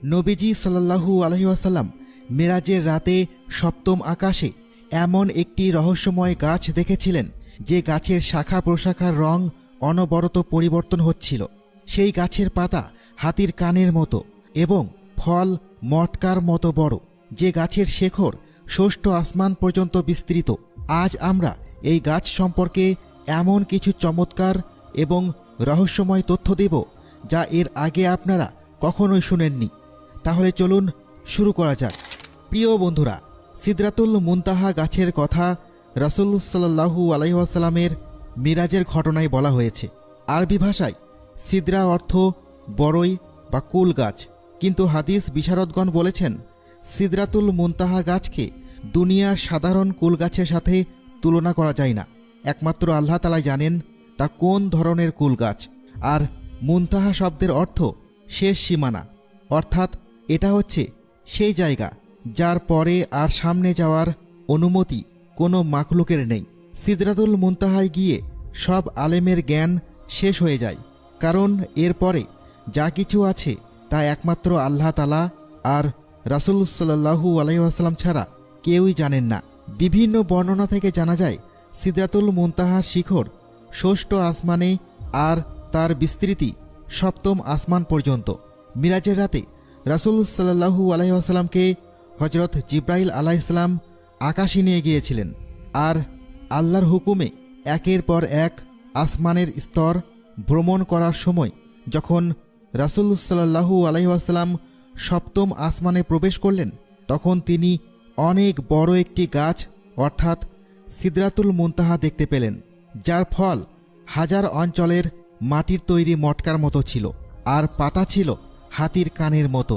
নবীজি সাল্লাল্লাহু আলাইহি ওয়াসাল্লাম মেরাজের রাতে সপ্তম আকাশে এমন একটি রহস্যময় গাছ দেখেছিলেন যে গাছের শাখা প্রশাখার রং অনবরত পরিবর্তন হচ্ছিল। সেই গাছের পাতা হাতির কানের মতো এবং ফল মটকার মতো বড়, যে গাছের শেকড় ষষ্ঠ আসমান পর্যন্ত বিস্তৃত। আজ আমরা এই গাছ সম্পর্কে এমন কিছু চমৎকার এবং রহস্যময় তথ্য দেব যা এর আগে আপনারা কখনোই শুনেননি। তাহলে চলুন শুরু করা যাক। প্রিয় বন্ধুরা, সিদরাতুল মুনতাহা গাছের কথা রাসূল সাল্লাল্লাহু আলাইহি ওয়াসাল্লামের মিরাজের ঘটনায় বলা হয়েছে। আরবি ভাষায় সিদরা অর্থ বড়ই বা কুল গাছ, কিন্তু হাদিস বিশারদগণ বলেছেন সিদরাতুল মুনতাহা গাছকে দুনিয়ার সাধারণ কুল গাছের সাথে তুলনা করা যায় না। একমাত্র আল্লাহ তাআলাই জানেন তা কোন ধরনের কুল গাছ। আর মুনতাহা শব্দের অর্থ শেষ সীমানা, অর্থাৎ এটা হচ্ছে সেই জায়গা যার পরে আর সামনে যাওয়ার অনুমতি কোনো মাখলুকের নেই। সিদরাতুল মুনতাহায় গিয়ে সব আলেমের জ্ঞান শেষ হয়ে যায়, কারণ এরপরে যা কিছু আছে তা একমাত্র আল্লাহ তাআলা আর রাসূল সাল্লাল্লাহু আলাইহি ওয়াসাল্লাম ছাড়া কেউই জানেন না। বিভিন্ন বর্ণনা থেকে জানা যায় সিদরাতুল মুনতাহার শিখর ষষ্ঠ আসমানে আর তার বিস্তৃতি সপ্তম আসমান পর্যন্ত। মিরাজের রাতে রাসূল সাল্লাল্লাহু আলাইহি ওয়াসাল্লামকে হযরত জিবরাইল আলাইহিস সালাম আকাশে নিয়ে গিয়েছিলেন, আর আল্লাহর হুকুমে একের পর এক আসমানের স্তর ভ্রমণ করার সময় যখন রাসূল সাল্লাল্লাহু আলাইহি ওয়াসাল্লাম সপ্তম আসমানে প্রবেশ করলেন, তখন তিনি অনেক বড় একটি গাছ অর্থাৎ সিদরাতুল মুনতাহা দেখতে পেলেন, যার ফল হাজার অঞ্চলের মাটির তৈরি মটকার মতো ছিল, আর পাতা ছিল হাতির কানের মতো।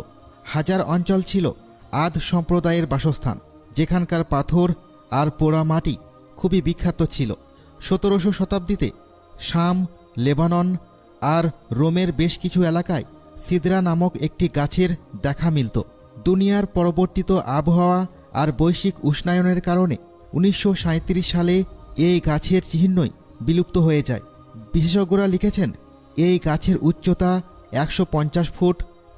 হাজার অঞ্চল ছিল আদ সম্প্রদায়ের বাসস্থান, যেখানকার পাথর আর পোড়া মাটি খুবই বিখ্যাত ছিল। 17শো শতাব্দীতে শাম, লেবানন আর রোমের বেশ কিছু এলাকায় সিদরা নামক একটি গাছের দেখা মিলত। দুনিয়ার পরবর্তিত আবহাওয়া আর বৈশ্বিক উষ্ণায়নের কারণে 1937 সালে এই গাছের চিহ্নই বিলুপ্ত হয়ে যায়। বিশেষজ্ঞরা লিখেছেন এই গাছের উচ্চতা 150 ফুট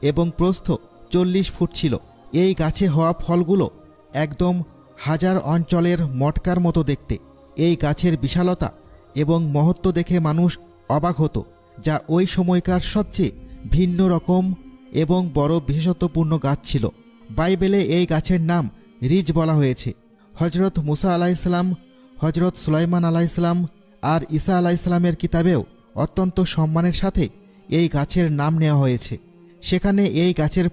এবং প্রস্থ 40 ফুট ছিল। এই গাছে হওয়া ফলগুলো একদম হাজার অঞ্চলের মটকার মতো দেখতে। এই গাছের বিশালতা এবং মহত্ব দেখে মানুষ অবাক হতো, যা ওই সময়কার সবচেয়ে ভিন্ন রকম এবং বড় বিশেষত্বপূর্ণ গাছ ছিল। বাইবেলে এই গাছের নাম রিজ বলা হয়েছে। হজরত মুসা আলাইহিসসালাম, হজরত সুলাইমান আলাইহিসসালাম আর ঈসা আলাইহিসসালামের কিতাবেও অত্যন্ত সম্মানের সাথে এই গাছের নাম নেওয়া হয়েছে। সেখানে এই গাছের